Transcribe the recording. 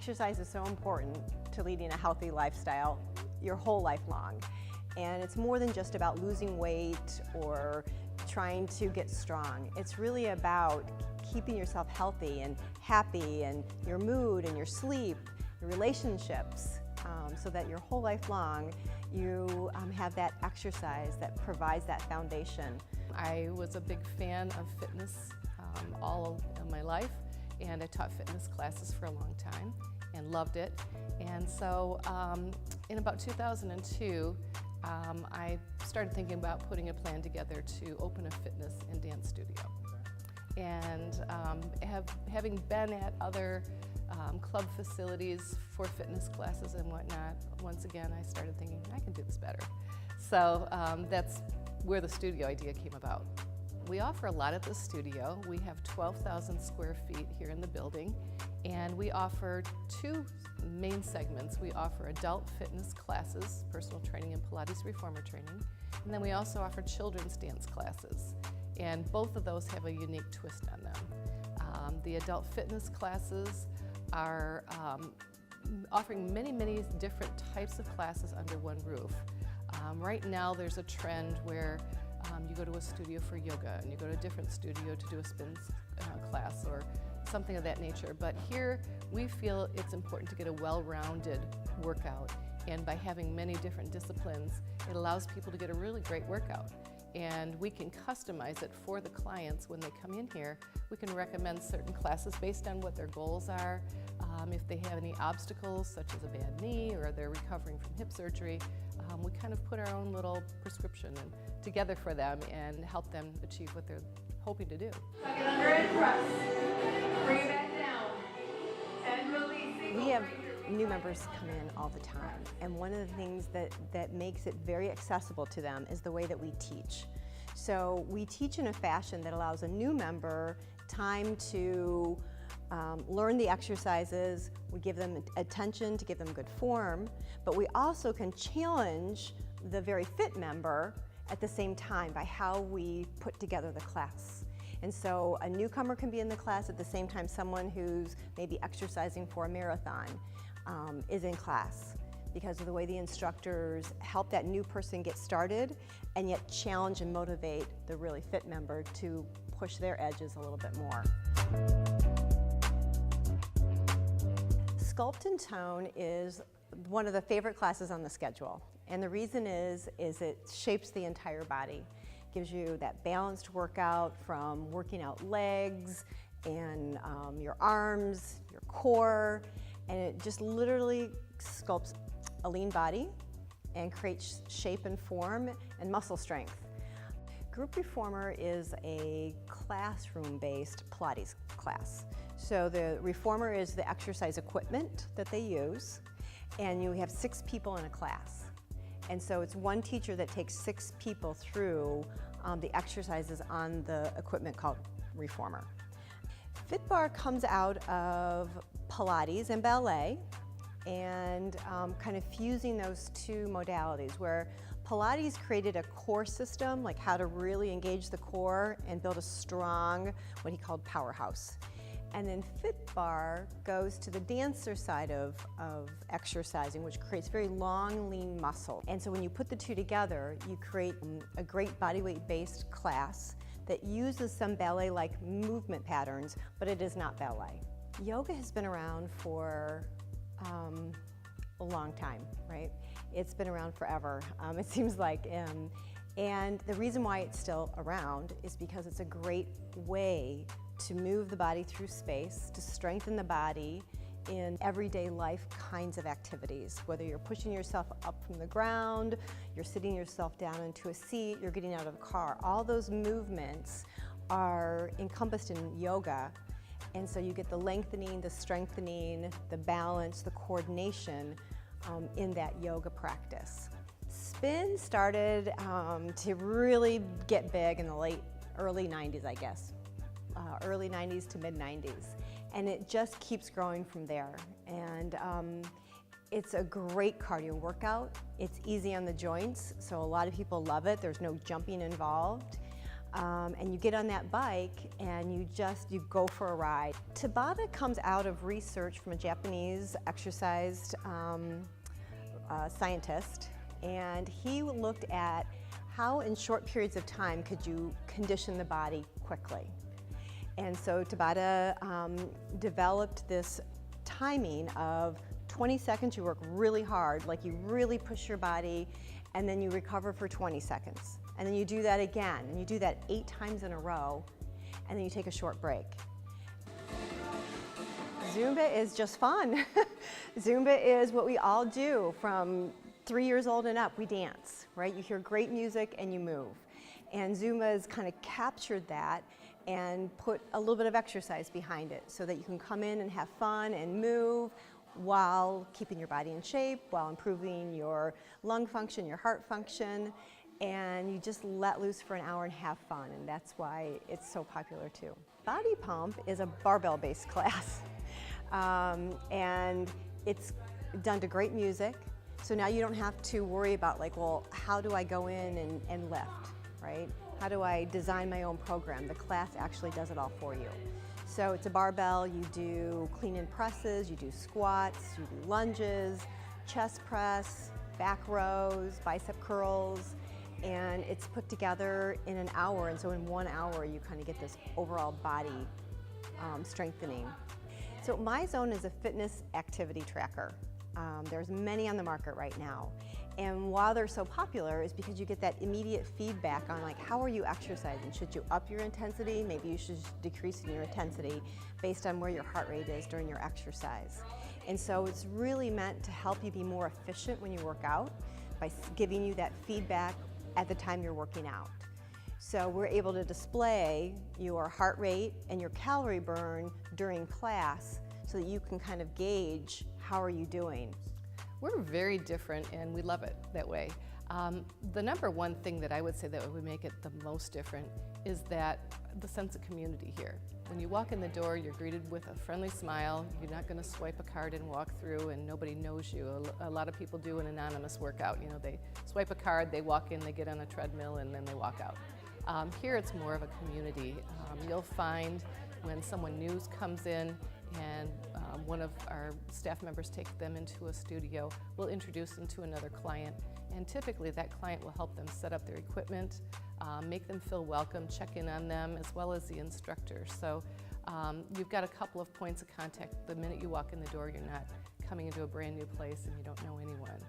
Exercise is so important to leading a healthy lifestyle your whole life long. And it's more than just about losing weight or trying to get strong. It's really about keeping yourself healthy and happy, and your mood and your sleep, your relationships, so that your whole life long you have that exercise that provides that foundation. I was a big fan of fitness all of my life, and I taught fitness classes for a long time and loved it. And so in about 2002, I started thinking about putting a plan together to open a fitness and dance studio. And having been at other club facilities for fitness classes and whatnot, once again I started thinking, I can do this better. So that's where the studio idea came about. We offer a lot at the studio. We have 12,000 square feet here in the building, and we offer two main segments. We offer adult fitness classes, personal training and Pilates reformer training, and then we also offer children's dance classes, and both of those have a unique twist on them. The adult fitness classes are offering many different types of classes under one roof. Right now there's a trend where you go to a studio for yoga, and you go to a different studio to do a spin class or something of that nature. But here we feel it's important to get a well-rounded workout, and by having many different disciplines, it allows people to get a really great workout. And we can customize it for the clients when they come in here. We can recommend certain classes based on what their goals are. If they have any obstacles, such as a bad knee or they're recovering from hip surgery, we kind of put our own little prescription together for them and help them achieve what they're hoping to do. Tuck it under and press. Bring it back down. And release. We have new members come in all the time, and one of the things that makes it very accessible to them is the way that we teach. So we teach in a fashion that allows a new member time to learn the exercises. We give them attention to give them good form, but we also can challenge the very fit member at the same time by how we put together the class. And so a newcomer can be in the class at the same time someone who's maybe exercising for a marathon is in class, because of the way the instructors help that new person get started and yet challenge and motivate the really fit member to push their edges a little bit more. Sculpt and Tone is one of the favorite classes on the schedule, and the reason is it shapes the entire body. Gives you that balanced workout from working out legs and your arms, your core, and it just literally sculpts a lean body and creates shape and form and muscle strength. Group Reformer is a classroom-based Pilates class. So the Reformer is the exercise equipment that they use, and you have 6 people in a class. And so it's one teacher that takes 6 people through the exercises on the equipment called Reformer. FitBar comes out of Pilates and ballet, and kind of fusing those two modalities, where Pilates created a core system, like how to really engage the core and build a strong, what he called powerhouse. And then FitBar goes to the dancer side of exercising, which creates very long, lean muscle. And so when you put the two together, you create a great bodyweight-based class that uses some ballet-like movement patterns, but it is not ballet. Yoga has been around for a long time, right? It's been around forever, it seems like. And the reason why it's still around is because it's a great way to move the body through space, to strengthen the body in everyday life kinds of activities. Whether you're pushing yourself up from the ground, you're sitting yourself down into a seat, you're getting out of a car, all those movements are encompassed in yoga. And so you get the lengthening, the strengthening, the balance, the coordination in that yoga practice. Spin started to really get big in the early 90s, I guess. Early 90s to mid 90s. And it just keeps growing from there. And it's a great cardio workout. It's easy on the joints, so a lot of people love it. There's no jumping involved. and you get on that bike and you go for a ride. Tabata comes out of research from a Japanese exercise scientist, and he looked at how in short periods of time could you condition the body quickly. And so Tabata developed this timing of 20 seconds, you work really hard, like you really push your body, and then you recover for 20 seconds. And then you do that again, and you do that 8 times in a row, and then you take a short break. Zumba is just fun. Zumba is what we all do from 3 years old and up. We dance, right? You hear great music and you move. And Zumba has kind of captured that and put a little bit of exercise behind it so that you can come in and have fun and move while keeping your body in shape, while improving your lung function, your heart function, and you just let loose for an hour and have fun, and that's why it's so popular too. Body Pump is a barbell-based class, and it's done to great music, so now you don't have to worry about like, well, how do I go in and lift, right? How do I design my own program? The class actually does it all for you. So it's a barbell, you do clean and presses, you do squats, you do lunges, chest press, back rows, bicep curls, and it's put together in an hour, and so in 1 hour you kind of get this overall body strengthening. So MyZone is a fitness activity tracker. There's many on the market right now. And why they're so popular is because you get that immediate feedback on like, how are you exercising? Should you up your intensity? Maybe you should decrease in your intensity based on where your heart rate is during your exercise. And so it's really meant to help you be more efficient when you work out by giving you that feedback at the time you're working out. So we're able to display your heart rate and your calorie burn during class so that you can kind of gauge how are you doing. We're very different, and we love it that way. The number one thing that I would say that would make it the most different is that the sense of community here. When you walk in the door, you're greeted with a friendly smile. You're not going to swipe a card and walk through and nobody knows you. A lot of people do an anonymous workout. You know, they swipe a card, they walk in, they get on a treadmill, and then they walk out. Here it's more of a community. You'll find when someone new comes in and one of our staff members takes them into a studio, we'll introduce them to another client, and typically that client will help them set up their equipment, make them feel welcome, check in on them, as well as the instructor. So you've got a couple of points of contact. The minute you walk in the door, you're not coming into a brand new place and you don't know anyone.